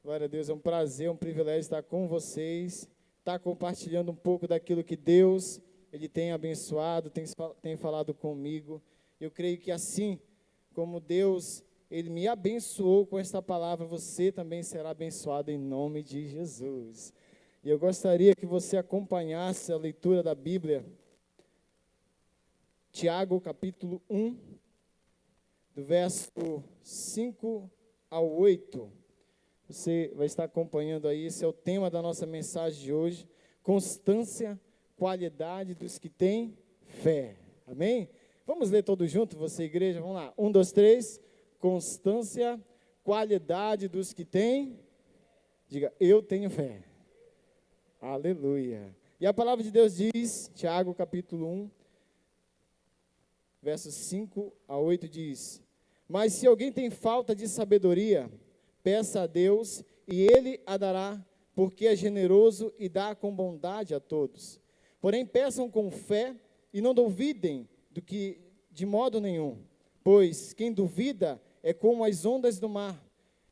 Glória a Deus, é um prazer, um privilégio estar com vocês, estar compartilhando um pouco daquilo que Deus, Ele tem abençoado, tem falado comigo. Eu creio que assim como Deus, Ele me abençoou com esta palavra, você também será abençoado em nome de Jesus. E eu gostaria que você acompanhasse a leitura da Bíblia, Tiago, capítulo 1, do verso 5 ao 8. Você vai estar acompanhando aí, esse é o tema da nossa mensagem de hoje, constância, qualidade dos que têm fé. Amém? Vamos ler todos juntos, você igreja, vamos lá. 1, 2, 3, constância, qualidade dos que têm, diga, eu tenho fé. Aleluia. E a palavra de Deus diz, Tiago capítulo 1, versos 5 a 8 diz, mas se alguém tem falta de sabedoria, peça a Deus e Ele a dará, porque é generoso e dá com bondade a todos. Porém, peçam com fé e não duvidem de modo nenhum, pois quem duvida é como as ondas do mar,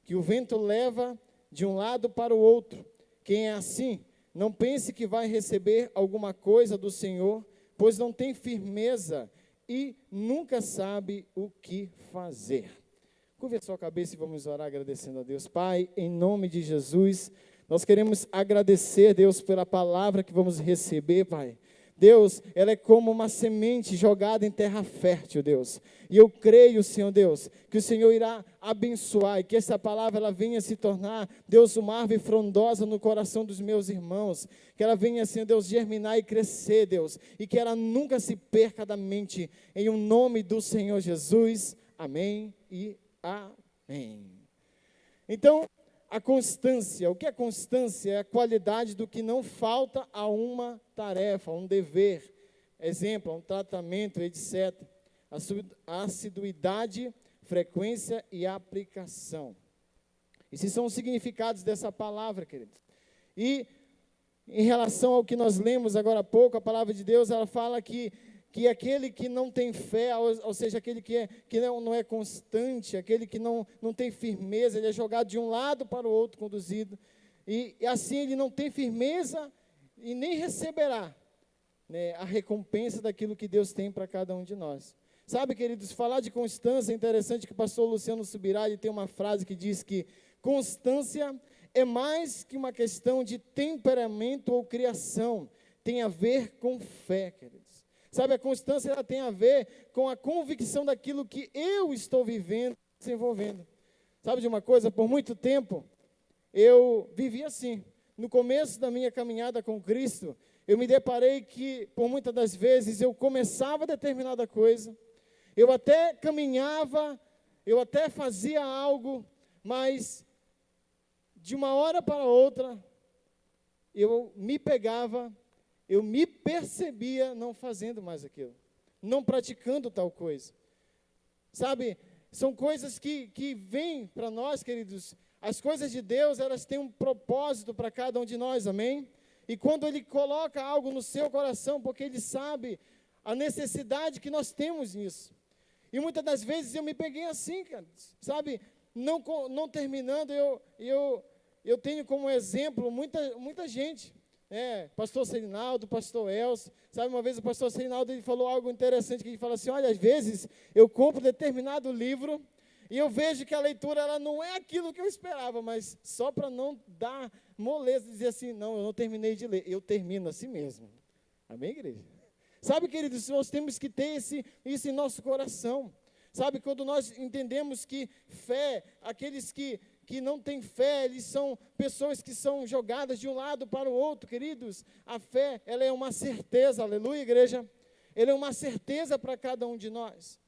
que o vento leva de um lado para o outro. Quem é assim, não pense que vai receber alguma coisa do Senhor, pois não tem firmeza e nunca sabe o que fazer. Curve a sua cabeça e vamos orar agradecendo a Deus. Pai, em nome de Jesus, nós queremos agradecer, Deus, pela palavra que vamos receber, Pai. Deus, ela é como uma semente jogada em terra fértil, Deus. E eu creio, Senhor Deus, que o Senhor irá abençoar e que essa palavra ela venha se tornar, Deus, uma árvore frondosa no coração dos meus irmãos. Que ela venha, Senhor Deus, germinar e crescer, Deus. E que ela nunca se perca da mente. Em o nome do Senhor Jesus. Amém e amém. Então, a constância, o que é constância? É a qualidade do que não falta a uma tarefa, a um dever, exemplo, a um tratamento, etc. A assiduidade, frequência e aplicação. Esses são os significados dessa palavra, queridos. E em relação ao que nós lemos agora há pouco, a palavra de Deus, ela fala que aquele que não tem fé, ou seja, aquele que não é constante, aquele que não tem firmeza, ele é jogado de um lado para o outro, conduzido, e assim ele não tem firmeza e nem receberá, né, a recompensa daquilo que Deus tem para cada um de nós. Sabe, queridos, falar de constância é interessante que o pastor Luciano Subirá, ele tem uma frase que diz que constância é mais que uma questão de temperamento ou criação, tem a ver com fé, queridos. Sabe, a constância ela tem a ver com a convicção daquilo que eu estou vivendo, desenvolvendo. Sabe de uma coisa? Por muito tempo, eu vivi assim. No começo da minha caminhada com Cristo, eu me deparei que, por muitas das vezes, eu começava determinada coisa, eu até caminhava, eu até fazia algo, mas de uma hora para outra, eu me pegava, eu me percebia não fazendo mais aquilo, não praticando tal coisa. Sabe, são coisas que vêm para nós, queridos. As coisas de Deus, elas têm um propósito para cada um de nós, amém? E quando Ele coloca algo no seu coração, porque Ele sabe a necessidade que nós temos nisso. E muitas das vezes eu me peguei assim, cara, sabe, não terminando, eu tenho como exemplo muita gente. Pastor Serinaldo, pastor Elcio, sabe, uma vez o pastor Serinaldo ele falou algo interessante, que ele fala assim, olha, às vezes eu compro determinado livro, e eu vejo que a leitura ela não é aquilo que eu esperava, mas só para não dar moleza, dizer assim, não, eu não terminei de ler, eu termino assim mesmo, amém, igreja? Sabe, queridos, nós temos que ter isso em nosso coração, sabe, quando nós entendemos que fé, aqueles que não têm fé, eles são pessoas que são jogadas de um lado para o outro, queridos. A fé, ela é uma certeza, aleluia, igreja. Ela é uma certeza para cada um de nós.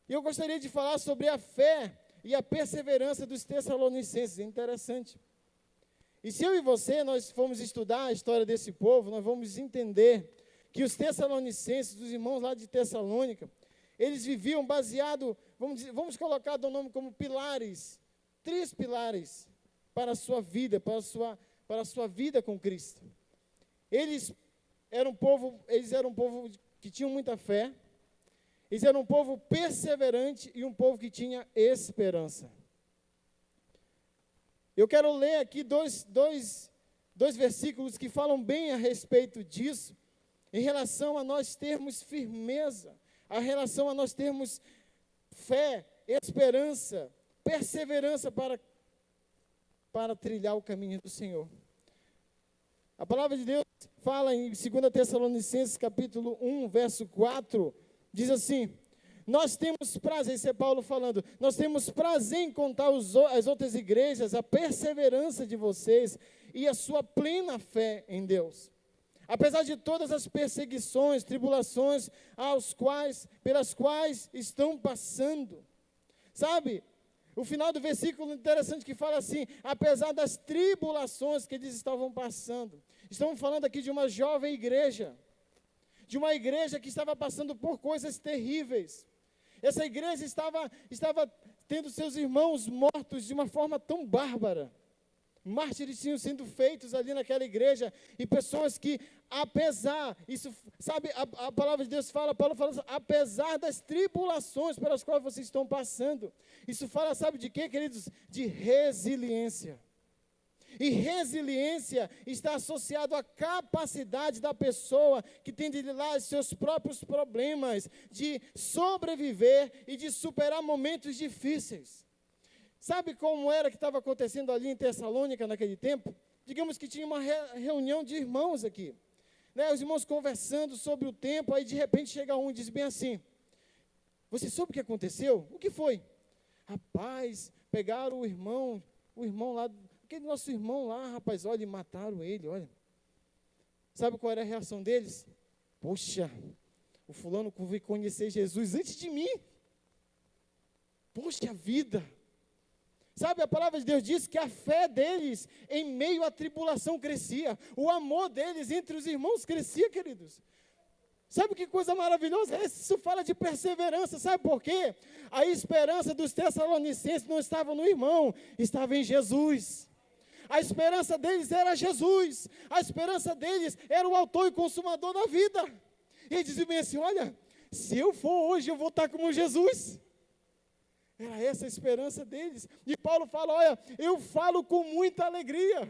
E eu gostaria de falar sobre a fé e a perseverança dos Tessalonicenses, é interessante. E se eu e você, nós formos estudar a história desse povo, nós vamos entender que os Tessalonicenses, os irmãos lá de Tessalônica, eles viviam baseado, vamos colocar o nome como pilares, 3 pilares para a sua vida, para a sua vida com Cristo. Eles eram um povo que tinham muita fé, eles eram um povo perseverante e um povo que tinha esperança. Eu quero ler aqui dois versículos que falam bem a respeito disso, em relação a nós termos firmeza, a relação a nós termos fé, esperança, perseverança para trilhar o caminho do Senhor. A palavra de Deus fala em 2 Tessalonicenses, capítulo 1, verso 4, diz assim: nós temos prazer, esse é Paulo falando, nós temos prazer em contar às outras igrejas a perseverança de vocês e a sua plena fé em Deus. Apesar de todas as perseguições, tribulações pelas quais estão passando. Sabe, o final do versículo interessante que fala assim: apesar das tribulações que eles estavam passando. Estamos falando aqui de uma jovem igreja, de uma igreja que estava passando por coisas terríveis. Essa igreja estava tendo seus irmãos mortos de uma forma tão bárbara. Mártires tinham sido feitos ali naquela igreja, e pessoas que, apesar, isso, sabe, a palavra de Deus fala, Paulo fala, apesar das tribulações pelas quais vocês estão passando, isso fala, sabe de quê, queridos? De resiliência. E resiliência está associado à capacidade da pessoa que tem de lidar com seus próprios problemas, de sobreviver e de superar momentos difíceis. Sabe como era que estava acontecendo ali em Tessalônica naquele tempo? Digamos que tinha uma reunião de irmãos aqui, né? Os irmãos conversando sobre o tempo, aí de repente chega um e diz bem assim: você soube o que aconteceu? O que foi? Rapaz, pegaram o irmão lá, aquele nosso irmão lá, rapaz, olha, e mataram ele, olha. Sabe qual era a reação deles? Poxa, o fulano veio conhecer Jesus antes de mim. Poxa vida. Sabe, a palavra de Deus diz que a fé deles em meio à tribulação crescia. O amor deles entre os irmãos crescia, queridos. Sabe que coisa maravilhosa? Isso fala de perseverança. Sabe por quê? A esperança dos tessalonicenses não estava no irmão, estava em Jesus. A esperança deles era Jesus. A esperança deles era o autor e consumador da vida. E eles diziam bem assim: olha, se eu for hoje, eu vou estar como Jesus. Era essa a esperança deles. E Paulo fala: olha, eu falo com muita alegria.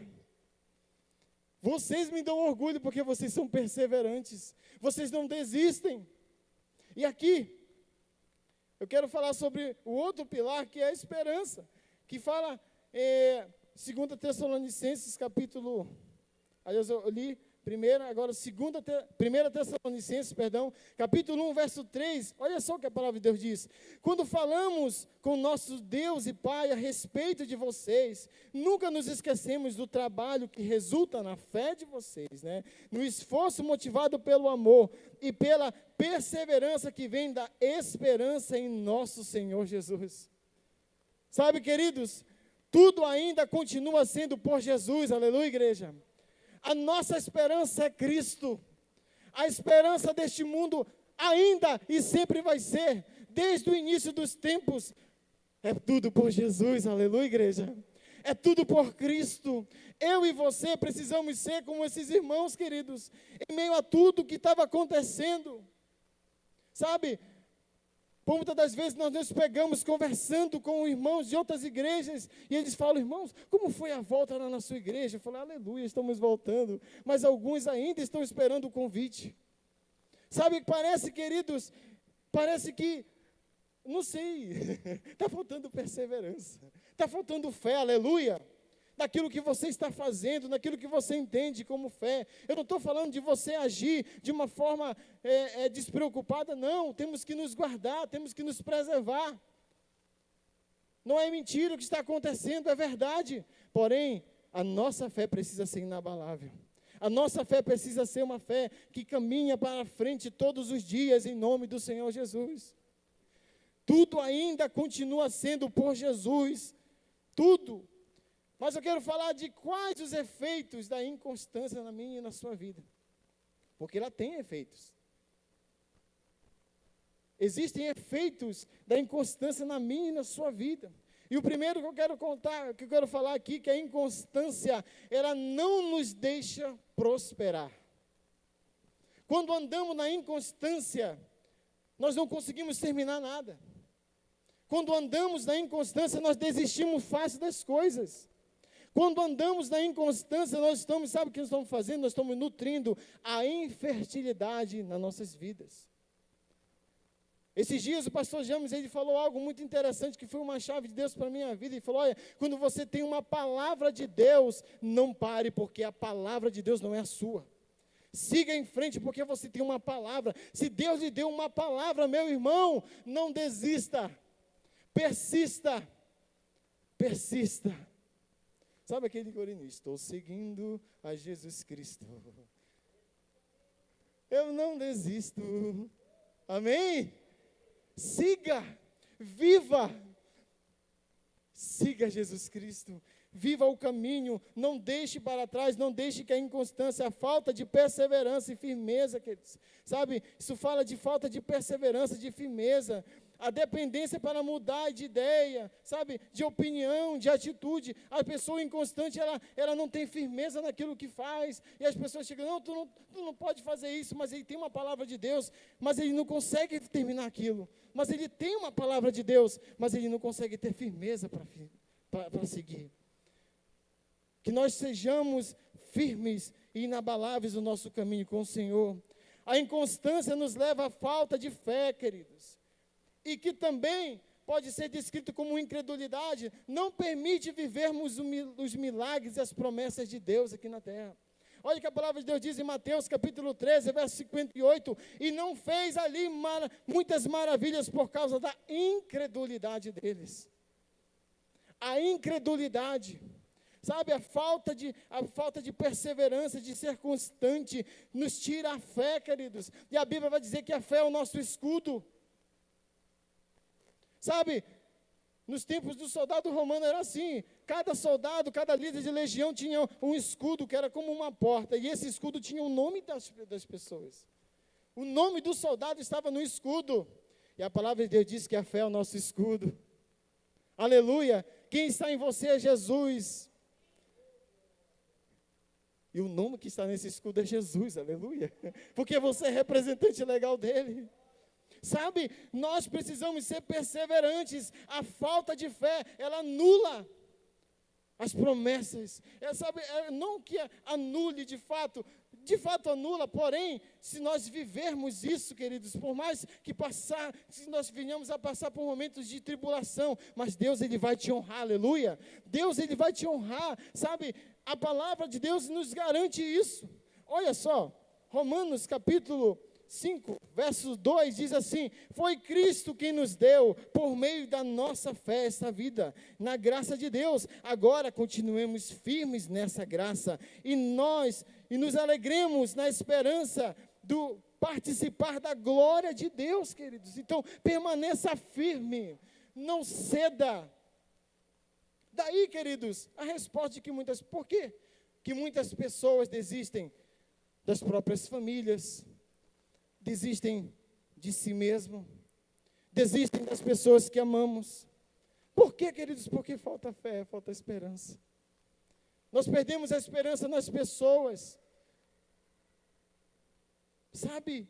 Vocês me dão orgulho porque vocês são perseverantes. Vocês não desistem. E aqui, eu quero falar sobre o outro pilar, que é a esperança. Que fala, 2 Tessalonicenses, capítulo... Aliás, eu li... Agora 1 Tessalonicenses, capítulo 1, verso 3, olha só o que a palavra de Deus diz: quando falamos com nosso Deus e Pai a respeito de vocês, nunca nos esquecemos do trabalho que resulta na fé de vocês, né? No esforço motivado pelo amor e pela perseverança que vem da esperança em nosso Senhor Jesus. Sabe, queridos, tudo ainda continua sendo por Jesus, aleluia, igreja. A nossa esperança é Cristo. A esperança deste mundo ainda e sempre vai ser, desde o início dos tempos, é tudo por Jesus, aleluia, igreja. É tudo por Cristo. Eu e você precisamos ser como esses irmãos, queridos, em meio a tudo que estava acontecendo. Sabe, por muitas das vezes nós nos pegamos conversando com irmãos de outras igrejas, e eles falam: irmãos, como foi a volta lá na sua igreja? Eu falo: aleluia, estamos voltando, mas alguns ainda estão esperando o convite. Sabe, parece, queridos, parece que, não sei, está faltando perseverança, está faltando fé, aleluia, naquilo que você está fazendo, naquilo que você entende como fé. Eu não estou falando de você agir de uma forma despreocupada, não. Temos que nos guardar, temos que nos preservar. Não é mentira o que está acontecendo, é verdade. Porém, a nossa fé precisa ser inabalável. A nossa fé precisa ser uma fé que caminha para frente todos os dias, em nome do Senhor Jesus. Tudo ainda continua sendo por Jesus, tudo. Mas eu quero falar de quais os efeitos da inconstância na minha e na sua vida. Porque ela tem efeitos. Existem efeitos da inconstância na minha e na sua vida. E o primeiro que eu quero falar aqui, que a inconstância, ela não nos deixa prosperar. Quando andamos na inconstância, nós não conseguimos terminar nada. Quando andamos na inconstância, nós desistimos fácil das coisas. Quando andamos na inconstância, nós estamos, sabe o que nós estamos fazendo? Nós estamos nutrindo a infertilidade nas nossas vidas. Esses dias o pastor James, ele falou algo muito interessante, que foi uma chave de Deus para a minha vida. Ele falou, olha, quando você tem uma palavra de Deus, não pare, porque a palavra de Deus não é a sua. Siga em frente, porque você tem uma palavra. Se Deus lhe deu uma palavra, meu irmão, não desista. Persista. Persista. Sabe aquele corinho? Estou seguindo a Jesus Cristo. Eu não desisto. Amém? Siga, viva, siga Jesus Cristo, viva o caminho, não deixe para trás, não deixe que a inconstância, a falta de perseverança e firmeza, queridos, sabe, isso fala de falta de perseverança, de firmeza, a dependência para mudar de ideia, sabe, de opinião, de atitude. A pessoa inconstante, ela não tem firmeza naquilo que faz, e as pessoas chegam, não, tu não pode fazer isso, mas ele tem uma palavra de Deus, mas ele não consegue terminar aquilo, mas ele tem uma palavra de Deus, mas ele não consegue ter firmeza para seguir. Que nós sejamos firmes e inabaláveis no nosso caminho com o Senhor. A inconstância nos leva à falta de fé, queridos. E que também pode ser descrito como incredulidade, não permite vivermos os milagres e as promessas de Deus aqui na terra. Olha que a palavra de Deus diz em Mateus capítulo 13, verso 58, e não fez ali muitas maravilhas por causa da incredulidade deles. A incredulidade, sabe, a falta de perseverança, de ser constante, nos tira a fé, queridos. E a Bíblia vai dizer que a fé é o nosso escudo. Sabe, nos tempos do soldado romano era assim, cada soldado, cada líder de legião tinha um escudo que era como uma porta, e esse escudo tinha o nome das pessoas. O nome do soldado estava no escudo, e a palavra de Deus diz que a fé é o nosso escudo. Aleluia, quem está em você é Jesus. E o nome que está nesse escudo é Jesus, aleluia, porque você é representante legal dele. Sabe, nós precisamos ser perseverantes. A falta de fé, ela anula as promessas. Não que anule de fato anula, porém, se nós vivermos isso, queridos, por mais que se nós venhamos a passar por momentos de tribulação, mas Deus, Ele vai te honrar, aleluia. Deus, Ele vai te honrar, sabe, a palavra de Deus nos garante isso. Olha só, Romanos capítulo 5, verso 2 diz assim: foi Cristo quem nos deu, por meio da nossa fé, esta vida, na graça de Deus. Agora continuemos firmes nessa graça, e nos alegremos na esperança do participar da glória de Deus, queridos. Então, permaneça firme, não ceda. Daí, queridos, a resposta de por quê? Que muitas pessoas desistem das próprias famílias, desistem de si mesmo, desistem das pessoas que amamos. Por quê, queridos? Porque falta fé, falta esperança. Nós perdemos a esperança nas pessoas. Sabe?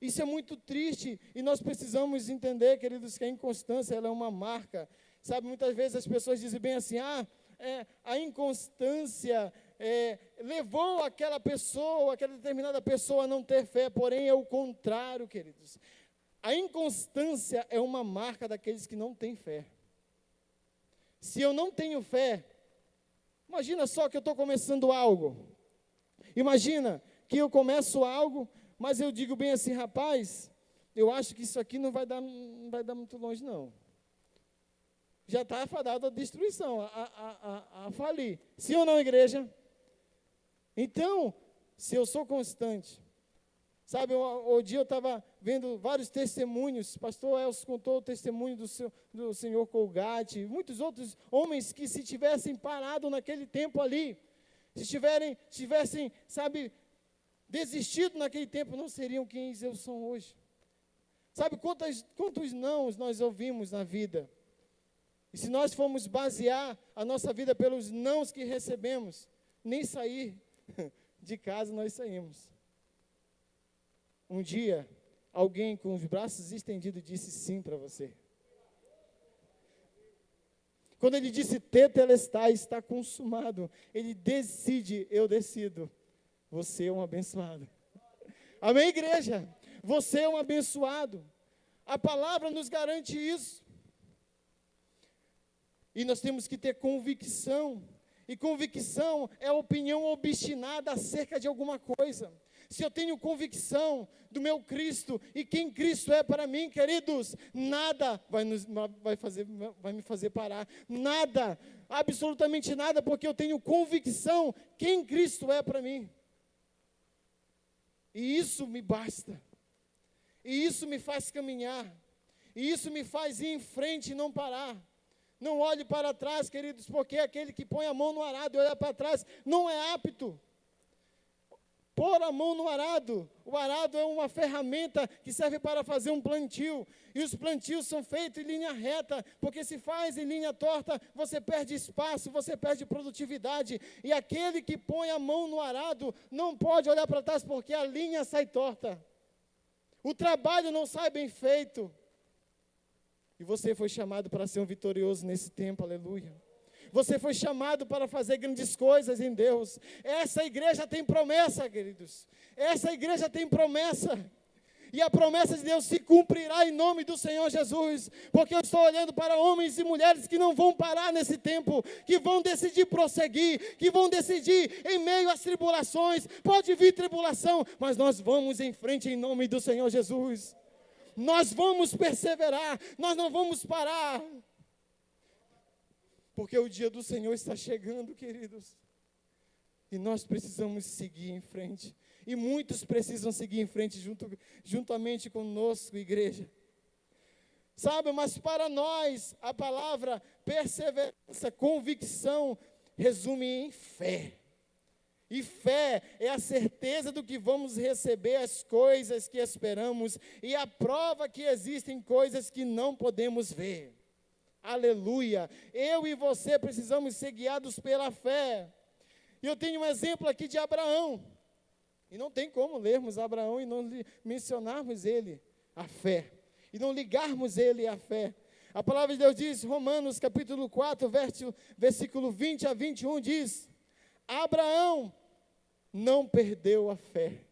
Isso é muito triste e nós precisamos entender, queridos, que a inconstância ela é uma marca. Sabe, muitas vezes as pessoas dizem bem assim, a inconstância levou aquela determinada pessoa a não ter fé, porém é o contrário, queridos. A inconstância é uma marca daqueles que não têm fé. Se eu não tenho fé, imagina só que eu estou começando algo. Imagina que eu começo algo, mas eu digo bem assim, rapaz, eu acho que isso aqui não vai dar muito longe, não. Já está afadado à destruição, a falir. Sim ou não, igreja? Então, se eu sou constante, sabe, o dia eu estava vendo vários testemunhos, pastor Elcio contou o testemunho do senhor Colgate, muitos outros homens que se tivessem parado naquele tempo ali, se tivessem, sabe, desistido naquele tempo, não seriam quem eu sou hoje. Sabe, quantos nãos nós ouvimos na vida? E se nós formos basear a nossa vida pelos nãos que recebemos, nem sair de casa nós saímos. Um dia, alguém com os braços estendidos disse sim para você. Quando ele disse tetelestai, está consumado, ele decide, eu decido, você é um abençoado. Amém, igreja? Você é um abençoado. A palavra nos garante isso. E nós temos que ter convicção. E convicção é a opinião obstinada acerca de alguma coisa. Se eu tenho convicção do meu Cristo e quem Cristo é para mim, queridos, nada vai me fazer parar. Nada, absolutamente nada, porque eu tenho convicção quem Cristo é para mim. E isso me basta. E isso me faz caminhar. E isso me faz ir em frente e não parar. Não olhe para trás, queridos, porque aquele que põe a mão no arado e olha para trás não é apto. Pôr a mão no arado. O arado é uma ferramenta que serve para fazer um plantio. E os plantios são feitos em linha reta, porque se faz em linha torta, você perde espaço, você perde produtividade. E aquele que põe a mão no arado não pode olhar para trás, porque a linha sai torta. O trabalho não sai bem feito. E você foi chamado para ser um vitorioso nesse tempo, aleluia. Você foi chamado para fazer grandes coisas em Deus. Essa igreja tem promessa, queridos. Essa igreja tem promessa. E a promessa de Deus se cumprirá em nome do Senhor Jesus. Porque eu estou olhando para homens e mulheres que não vão parar nesse tempo, que vão decidir prosseguir, que vão decidir em meio às tribulações. Pode vir tribulação, mas nós vamos em frente em nome do Senhor Jesus. Nós vamos perseverar, nós não vamos parar. Porque o dia do Senhor está chegando, queridos. E nós precisamos seguir em frente. E muitos precisam seguir em frente juntamente conosco, igreja. Sabe, mas para nós, a palavra perseverança, convicção, resume em fé. E fé é a certeza do que vamos receber, as coisas que esperamos, e a prova que existem coisas que não podemos ver. Aleluia! Eu e você precisamos ser guiados pela fé. E eu tenho um exemplo aqui de Abraão. E não tem como lermos Abraão e não mencionarmos ele, a fé. E não ligarmos ele à fé. A palavra de Deus diz, Romanos capítulo 4, versículo 20 a 21, diz: Abraão não perdeu a fé,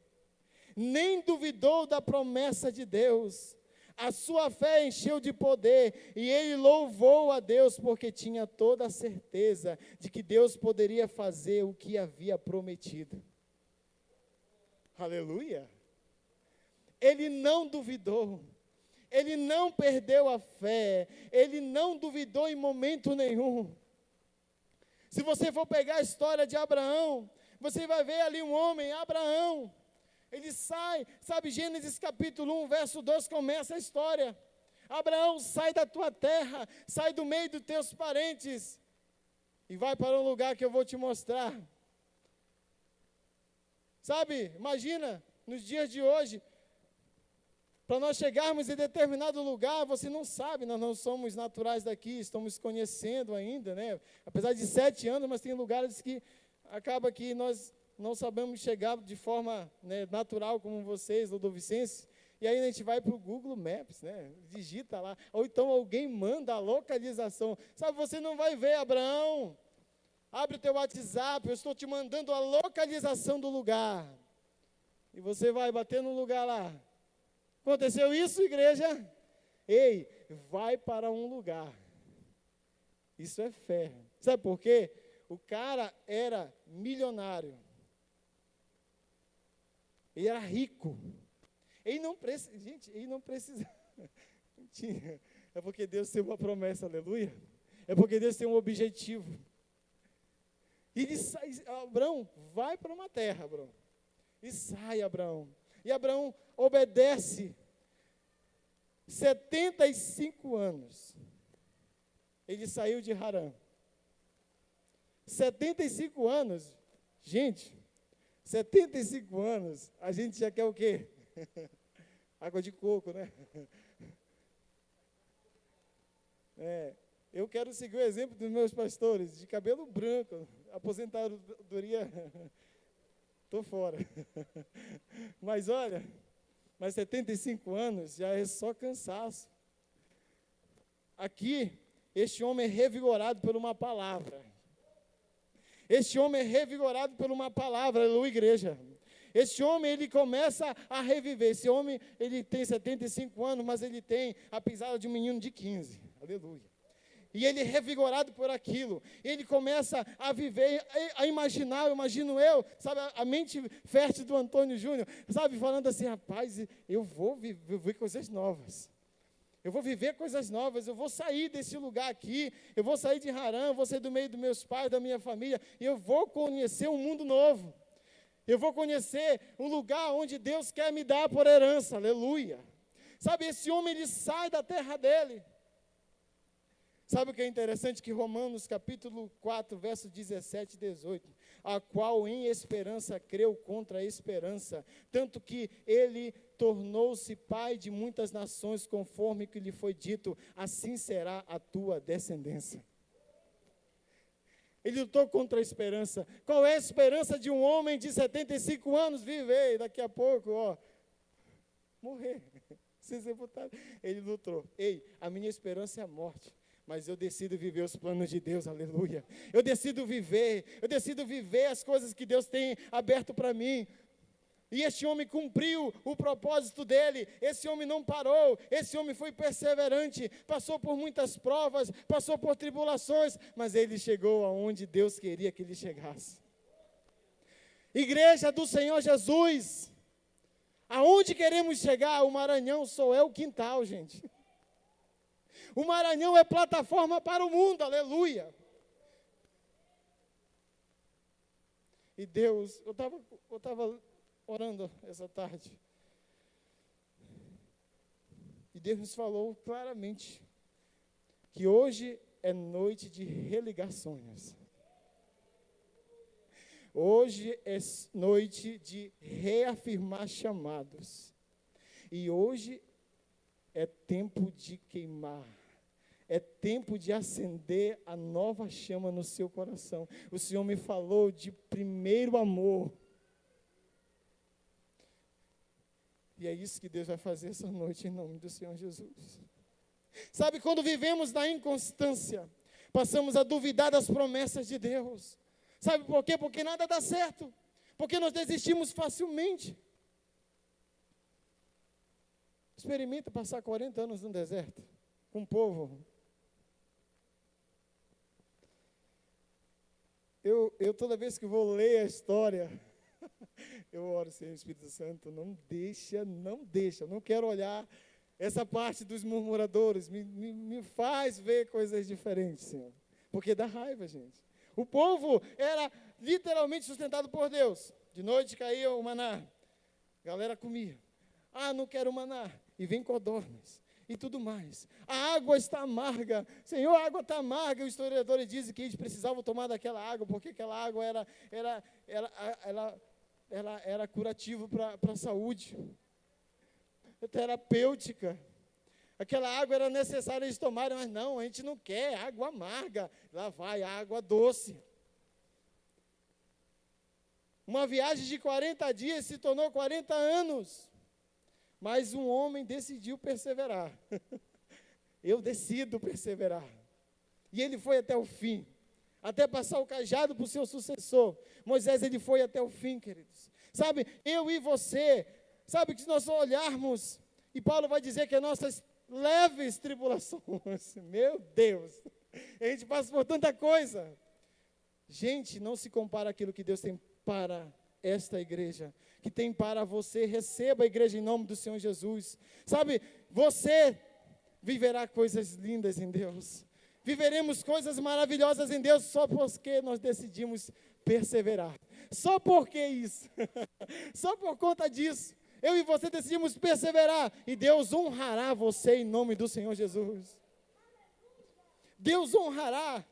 nem duvidou da promessa de Deus. A sua fé encheu de poder, e ele louvou a Deus, porque tinha toda a certeza de que Deus poderia fazer o que havia prometido. Aleluia! Ele não duvidou, ele não perdeu a fé, ele não duvidou em momento nenhum. Se você for pegar a história de Abraão, você vai ver ali um homem, Abraão. Ele sai, sabe, Gênesis capítulo 1, verso 2, começa a história. Abraão, sai da tua terra, sai do meio dos teus parentes, e vai para um lugar que eu vou te mostrar. Sabe, imagina, nos dias de hoje, para nós chegarmos em determinado lugar, você não sabe, nós não somos naturais daqui, estamos conhecendo ainda, né? Apesar de 7 anos, mas tem lugares que acaba que nós não sabemos chegar de forma, né, natural como vocês, Lodovicenses, e aí a gente vai para o Google Maps, né? Digita lá, ou então alguém manda a localização. Sabe, você não vai ver, Abraão, abre o teu WhatsApp, eu estou te mandando a localização do lugar. E você vai bater no lugar lá. Aconteceu isso, igreja? Ei, vai para um lugar. Isso é fé. Sabe por quê? O cara era milionário. Ele era rico. Ele não precisa, gente, ele não precisa. É porque Deus tem uma promessa, aleluia. É porque Deus tem um objetivo. E ele sai, Abraão, vai para uma terra, Abraão. E sai, Abraão. E Abraão obedece 75 anos. Ele saiu de Harã. 75 anos, gente, 75 anos, a gente já quer o quê? Água de coco, né? Eu quero seguir o exemplo dos meus pastores, de cabelo branco, aposentadoria, estou fora. Mas olha, mas 75 anos já é só cansaço. Aqui, Este homem é revigorado por uma palavra. Este homem é revigorado por uma palavra, aleluia, igreja. Este homem, ele começa a reviver. Esse homem, ele tem 75 anos, mas ele tem a pisada de um menino de 15. Aleluia. E ele é revigorado por aquilo. Ele começa a viver, a imaginar, eu imagino eu, sabe, a mente fértil do Antônio Júnior, sabe, falando assim, rapaz, eu vou viver coisas novas. Eu vou viver coisas novas, eu vou sair desse lugar aqui, eu vou sair de Harã, eu vou sair do meio dos meus pais, da minha família, e eu vou conhecer um mundo novo. Eu vou conhecer um lugar onde Deus quer me dar por herança, aleluia. Sabe, esse homem, ele sai da terra dele. Sabe o que é interessante? Que Romanos capítulo 4, versos 17 e 18, a qual em esperança creu contra a esperança, tanto que ele tornou-se pai de muitas nações, conforme que lhe foi dito, assim será a tua descendência. Ele lutou contra a esperança. Qual é a esperança de um homem de 75 anos viver? Daqui a pouco, morrer. Ser sepultado. Ele lutou. Ei, a minha esperança é a morte. Mas eu decido viver os planos de Deus, aleluia. Eu decido viver as coisas que Deus tem aberto para mim. E este homem cumpriu o propósito dele, esse homem não parou, esse homem foi perseverante, passou por muitas provas, passou por tribulações, mas ele chegou aonde Deus queria que ele chegasse. Igreja do Senhor Jesus, aonde queremos chegar? O Maranhão só é o quintal, gente. O Maranhão é plataforma para o mundo, aleluia. E Deus, eu estava orando essa tarde. E Deus nos falou claramente que hoje é noite de religar sonhos. Hoje é noite de reafirmar chamados. E hoje é tempo de queimar. É tempo de acender a nova chama no seu coração. O Senhor me falou de primeiro amor. E é isso que Deus vai fazer essa noite em nome do Senhor Jesus. Sabe, quando vivemos na inconstância, passamos a duvidar das promessas de Deus. Sabe por quê? Porque nada dá certo. Porque nós desistimos facilmente. Experimenta passar 40 anos no deserto, com o povo. Eu toda vez que vou ler a história, eu oro, Senhor Espírito Santo, não deixa, não quero olhar essa parte dos murmuradores, me faz ver coisas diferentes, Senhor, porque dá raiva, gente. O povo era literalmente sustentado por Deus, de noite caía o maná, a galera comia, não quero maná, e vem codornas, e tudo mais. A água está amarga. Senhor, a água está amarga. Os historiadores dizem que eles precisavam tomar daquela água, porque aquela água era curativo para a saúde, terapêutica. Aquela água era necessária eles tomarem, mas não, a gente não quer água amarga. Lá vai a água doce. Uma viagem de 40 dias se tornou 40 anos. Mas um homem decidiu perseverar. Eu decido perseverar. E ele foi até o fim. Até passar o cajado para o seu sucessor. Moisés, ele foi até o fim, queridos. Sabe, eu e você, sabe que se nós olharmos, e Paulo vai dizer que as nossas leves tribulações, meu Deus, a gente passa por tanta coisa. Gente, não se compara aquilo que Deus tem para esta igreja, que tem para você. Receba a igreja em nome do Senhor Jesus. Sabe, você viverá coisas lindas em Deus. Viveremos coisas maravilhosas em Deus só porque nós decidimos perseverar. Só porque isso. Só por conta disso. Eu e você decidimos perseverar. E Deus honrará você em nome do Senhor Jesus. Deus honrará.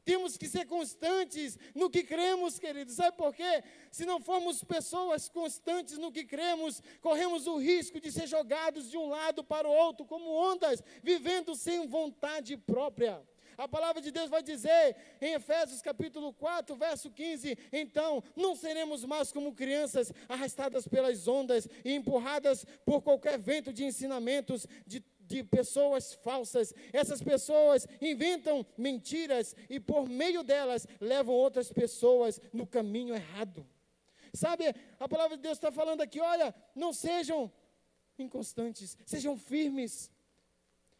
Temos que ser constantes no que cremos, queridos. Sabe por quê? Se não formos pessoas constantes no que cremos, corremos o risco de ser jogados de um lado para o outro, como ondas, vivendo sem vontade própria. A palavra de Deus vai dizer, em Efésios capítulo 4, verso 15, então, não seremos mais como crianças, arrastadas pelas ondas e empurradas por qualquer vento de ensinamentos, de pessoas falsas. Essas pessoas inventam mentiras e por meio delas levam outras pessoas no caminho errado. Sabe, a palavra de Deus está falando aqui, olha, não sejam inconstantes, sejam firmes.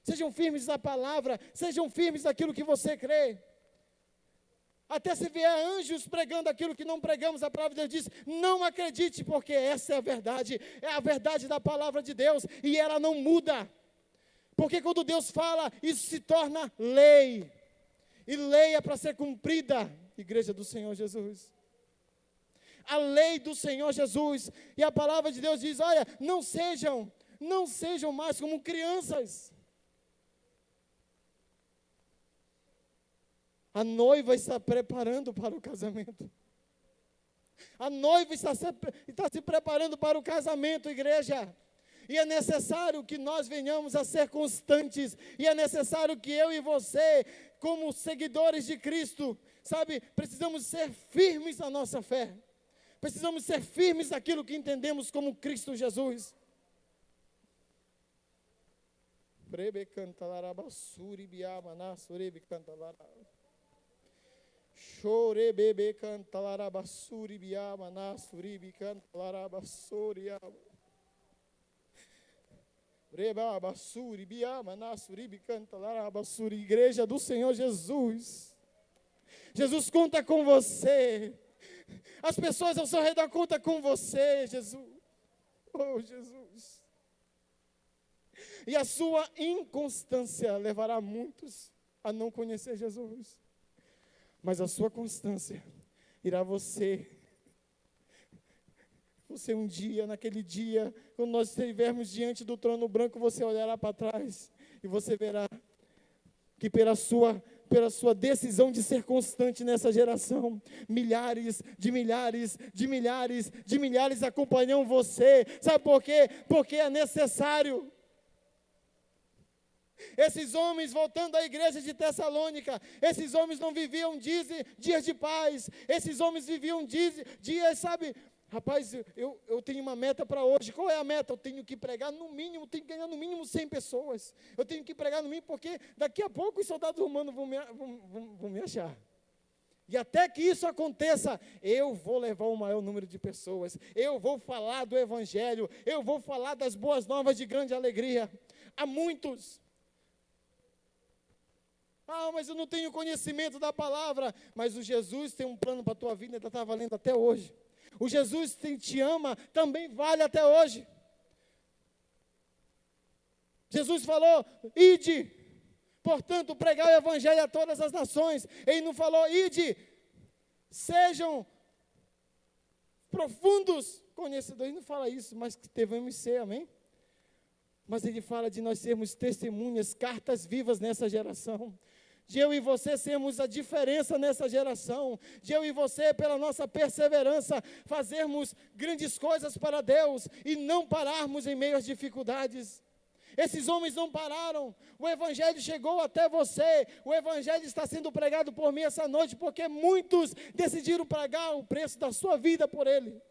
Sejam firmes na palavra, sejam firmes naquilo que você crê. Até se vier anjos pregando aquilo que não pregamos, a palavra de Deus diz, não acredite, porque essa é a verdade da palavra de Deus, e ela não muda. Porque quando Deus fala, isso se torna lei, e lei é para ser cumprida, igreja do Senhor Jesus. A lei do Senhor Jesus, e a palavra de Deus diz, olha, não sejam mais como crianças. A noiva está preparando para o casamento. A noiva está se preparando para o casamento, igreja. E é necessário que nós venhamos a ser constantes. E é necessário que eu e você, como seguidores de Cristo, sabe, precisamos ser firmes na nossa fé. Precisamos ser firmes naquilo que entendemos como Cristo Jesus. Brebe canta larabasuri biamana surebe canta larabasuri. Chore bebe canta larabasuri biama nasuri canta larabasuri Breba basuri biama nasuri canta larabasuri. Igreja do Senhor Jesus. Jesus conta com você. As pessoas ao seu redor contam com você, Jesus. Oh, Jesus. E a sua inconstância levará muitos a não conhecer Jesus. Mas a sua constância irá você um dia, naquele dia, quando nós estivermos diante do trono branco, você olhará para trás e você verá que pela sua decisão de ser constante nessa geração, milhares acompanham você. Sabe por quê? Porque é necessário. Esses homens, voltando à igreja de Tessalônica, esses homens não viviam dias de paz, esses homens viviam dias, sabe, rapaz, eu tenho uma meta para hoje. Qual é a meta? Eu tenho que pregar no mínimo, tenho que ganhar no mínimo 100 pessoas, eu tenho que pregar no mínimo, porque daqui a pouco os soldados romanos vão me achar. E até que isso aconteça, eu vou levar o maior número de pessoas, eu vou falar do Evangelho, eu vou falar das boas novas de grande alegria a muitos. Ah, mas eu não tenho conhecimento da palavra. Mas o Jesus tem um plano para a tua vida, ainda está valendo até hoje. O Jesus que te ama também vale até hoje. Jesus falou, ide, portanto, pregai o evangelho a todas as nações. Ele não falou, ide, sejam profundos conhecedores. Ele não fala isso, mas que devemos ser, amém? Mas ele fala de nós sermos testemunhas, cartas vivas nessa geração. De eu e você sermos a diferença nessa geração. De eu e você, pela nossa perseverança, fazermos grandes coisas para Deus e não pararmos em meio às dificuldades. Esses homens não pararam. O Evangelho chegou até você. O Evangelho está sendo pregado por mim essa noite, porque muitos decidiram pagar o preço da sua vida por Ele.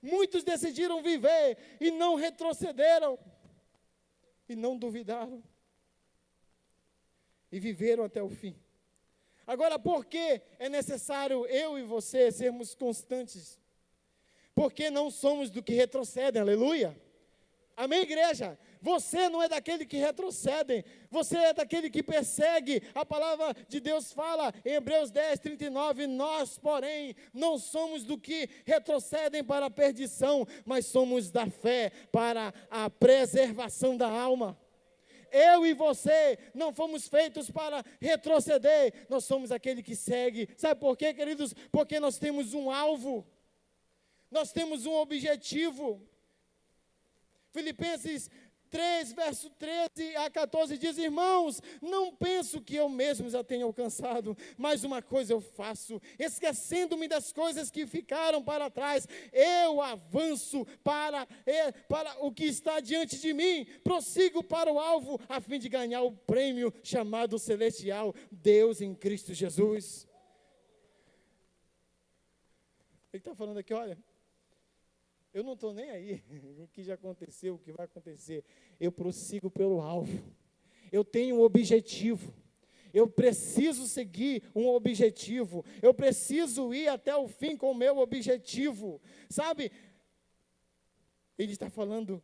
Muitos decidiram viver e não retrocederam. E não duvidaram. E viveram até o fim. Agora, por que é necessário eu e você sermos constantes? Porque não somos do que retrocedem, aleluia. Amém, igreja? Você não é daquele que retrocedem, você é daquele que persegue. A palavra de Deus fala em Hebreus 10, 39, nós, porém, não somos do que retrocedem para a perdição, mas somos da fé para a preservação da alma. Eu e você não fomos feitos para retroceder, nós somos aquele que segue. Sabe por quê, queridos? Porque nós temos um alvo, nós temos um objetivo. Filipenses 3, verso 13 a 14 diz, irmãos, não penso que eu mesmo já tenha alcançado, mas uma coisa eu faço, esquecendo-me das coisas que ficaram para trás, eu avanço para o que está diante de mim, prossigo para o alvo, a fim de ganhar o prêmio chamado celestial, Deus em Cristo Jesus. Ele está falando aqui, olha, Eu não estou nem aí o que já aconteceu, o que vai acontecer. Eu prossigo pelo alvo. Eu tenho um objetivo. Eu preciso seguir um objetivo. Eu preciso ir até o fim com o meu objetivo. Sabe? Ele está falando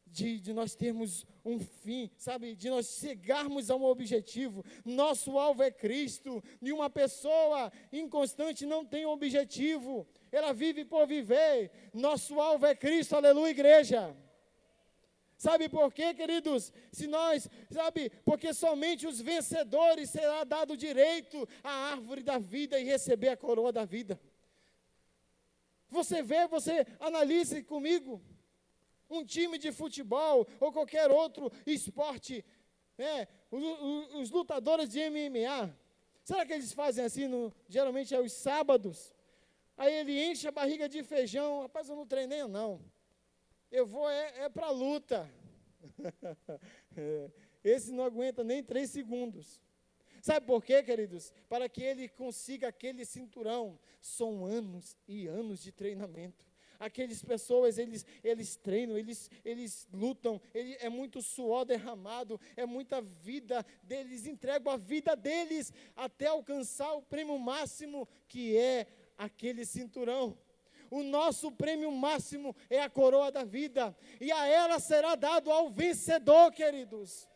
de nós termos um fim, sabe? De nós chegarmos a um objetivo. Nosso alvo é Cristo. E uma pessoa inconstante não tem um objetivo. Ela vive por viver. Nosso alvo é Cristo. Aleluia, igreja. Sabe por quê, queridos? Porque somente os vencedores será dado direito à árvore da vida e receber a coroa da vida. Você analise comigo, um time de futebol ou qualquer outro esporte, os lutadores de MMA, será que eles fazem assim, geralmente é os sábados? Aí ele enche a barriga de feijão, rapaz, eu não treinei não. Eu vou para a luta. Esse não aguenta nem 3 segundos. Sabe por quê, queridos? Para que ele consiga aquele cinturão, são anos e anos de treinamento. Aquelas pessoas, eles treinam, eles lutam, é muito suor derramado, é muita vida deles, entregam a vida deles até alcançar o prêmio máximo, que é aquele cinturão. O nosso prêmio máximo é a coroa da vida, e a ela será dado ao vencedor, queridos.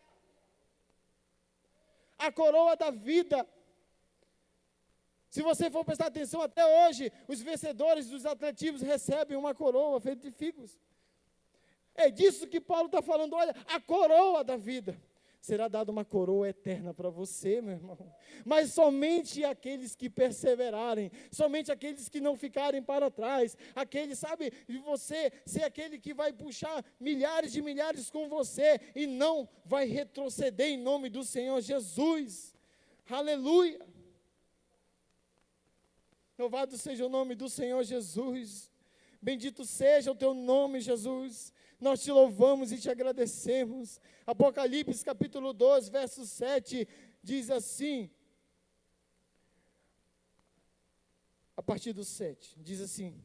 A coroa da vida. Se você for prestar atenção, até hoje, os vencedores dos atletismos recebem uma coroa feita de figos. É disso que Paulo está falando, olha, a coroa da vida. Será dada uma coroa eterna para você, meu irmão. Mas somente aqueles que perseverarem, somente aqueles que não ficarem para trás, aqueles, de você ser aquele que vai puxar milhares de milhares com você e não vai retroceder em nome do Senhor Jesus. Aleluia! Louvado seja o nome do Senhor Jesus. Bendito seja o teu nome, Jesus. Nós te louvamos e te agradecemos. Apocalipse capítulo 12, verso 7, diz assim, a partir do 7, diz assim: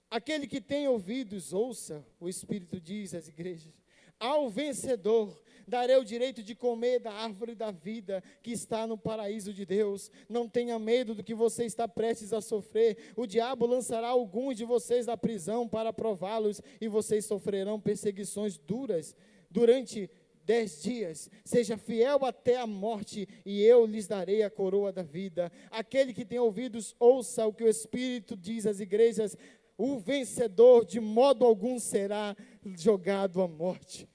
aquele que tem ouvidos, ouça, o Espírito diz às igrejas. Ao vencedor darei o direito de comer da árvore da vida que está no paraíso de Deus. Não tenha medo do que você está prestes a sofrer. O diabo lançará alguns de vocês na prisão para prová-los, e vocês sofrerão perseguições duras durante 10 dias. Seja fiel até a morte, e eu lhes darei a coroa da vida. Aquele que tem ouvidos, ouça o que o Espírito diz às igrejas. O vencedor de modo algum será jogado à morte.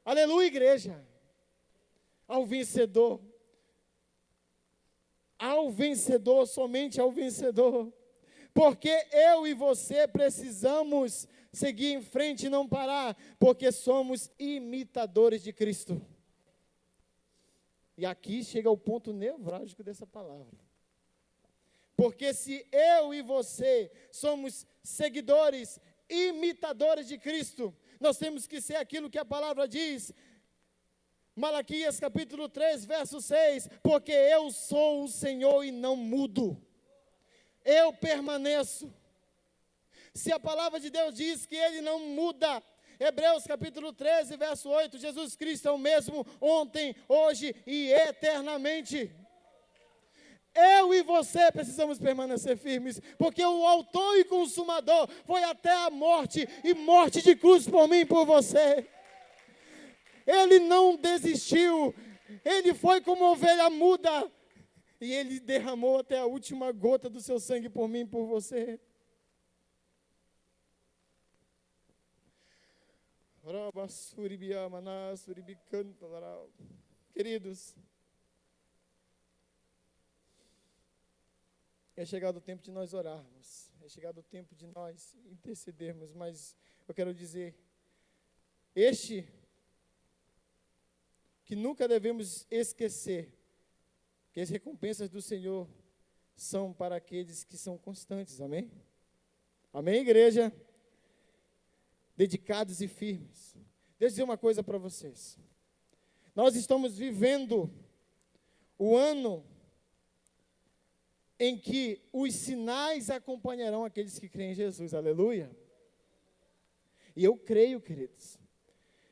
Aleluia, igreja. Ao vencedor, somente ao vencedor. Porque eu e você precisamos seguir em frente e não parar, porque somos imitadores de Cristo. E aqui chega o ponto nevrálgico dessa palavra. Porque se eu e você somos seguidores, imitadores de Cristo, nós temos que ser aquilo que a palavra diz, Malaquias capítulo 3, verso 6, porque eu sou o Senhor e não mudo, eu permaneço. Se a palavra de Deus diz que Ele não muda, Hebreus capítulo 13, verso 8, Jesus Cristo é o mesmo ontem, hoje e eternamente. Eu e você precisamos permanecer firmes, porque o autor e consumador foi até a morte, e morte de cruz por mim e por você. Ele não desistiu, ele foi como ovelha muda, e ele derramou até a última gota do seu sangue por mim e por você. Queridos, é chegado o tempo de nós orarmos, é chegado o tempo de nós intercedermos, mas eu quero dizer, que nunca devemos esquecer, que as recompensas do Senhor são para aqueles que são constantes, amém? Amém, igreja? Dedicados e firmes. Deixa eu dizer uma coisa para vocês, nós estamos vivendo o ano em que os sinais acompanharão aqueles que creem em Jesus, aleluia. E eu creio, queridos,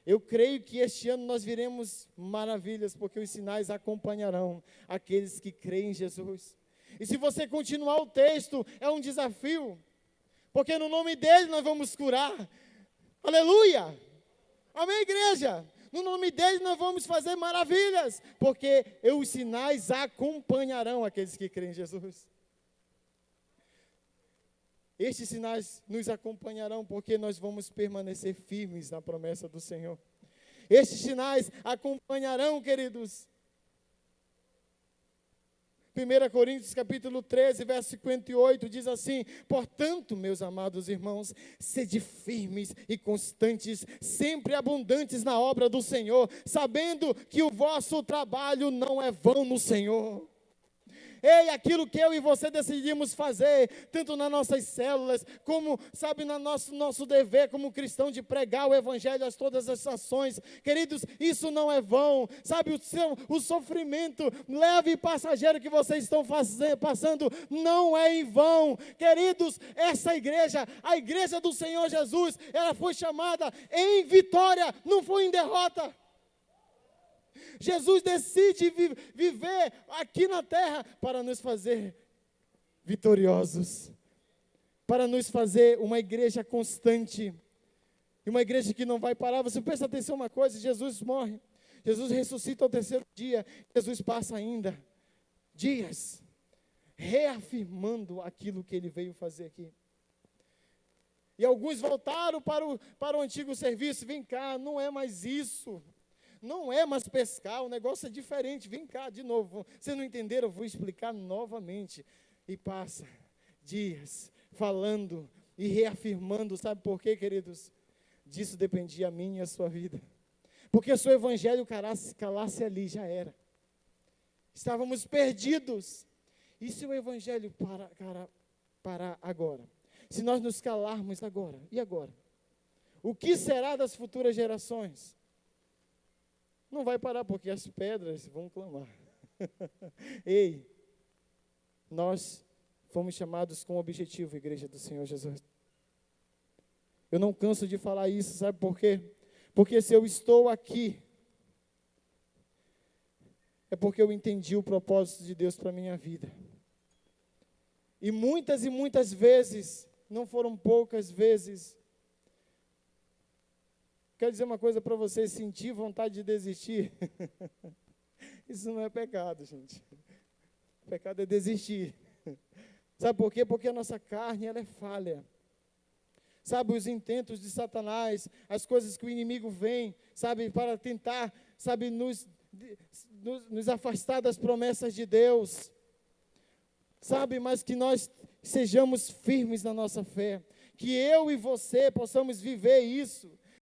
eu creio que este ano nós viremos maravilhas, porque os sinais acompanharão aqueles que creem em Jesus. E se você continuar o texto, é um desafio, porque no nome dele nós vamos curar. Aleluia! Amém, igreja? No nome dele nós vamos fazer maravilhas, porque os sinais acompanharão aqueles que creem em Jesus. Estes sinais nos acompanharão porque nós vamos permanecer firmes na promessa do Senhor. Estes sinais acompanharão, queridos. 1 Coríntios capítulo 13, verso 58, diz assim: portanto, meus amados irmãos, sede firmes e constantes, sempre abundantes na obra do Senhor, sabendo que o vosso trabalho não é vão no Senhor. Ei, aquilo que eu e você decidimos fazer, tanto nas nossas células, como, sabe, no nosso dever como cristão de pregar o evangelho a todas as nações, queridos, isso não é vão, sabe, o sofrimento leve e passageiro que vocês estão passando, não é em vão, queridos, essa igreja, a igreja do Senhor Jesus, ela foi chamada em vitória, não foi em derrota. Jesus decide viver aqui na terra para nos fazer vitoriosos, para nos fazer uma igreja constante, uma igreja que não vai parar. Você presta atenção uma coisa: Jesus morre, Jesus ressuscita ao terceiro dia, Jesus passa ainda dias reafirmando aquilo que ele veio fazer aqui. E alguns voltaram para o antigo serviço. Vem cá, não é mais isso. Não é mais pescar, o negócio é diferente. Vem cá de novo. Vocês não entenderam? Eu vou explicar novamente. E passa dias falando e reafirmando. Sabe por quê, queridos? Disso dependia a minha e a sua vida. Porque se o evangelho calasse ali, já era. Estávamos perdidos. E se o evangelho parar agora? Se nós nos calarmos agora, e agora? O que será das futuras gerações? Não vai parar, porque as pedras vão clamar. Ei, nós fomos chamados com o objetivo, igreja do Senhor Jesus. Eu não canso de falar isso, sabe por quê? Porque se eu estou aqui, é porque eu entendi o propósito de Deus para a minha vida. E muitas vezes, não foram poucas vezes, quero dizer uma coisa para você: sentir vontade de desistir, isso não é pecado, gente. Pecado é desistir. Sabe por quê? Porque a nossa carne, ela é falha. Sabe, os intentos de Satanás, as coisas que o inimigo vem, sabe, para tentar, sabe, nos afastar das promessas de Deus. Sabe, mas que nós sejamos firmes na nossa fé. Que eu e você possamos viver isso.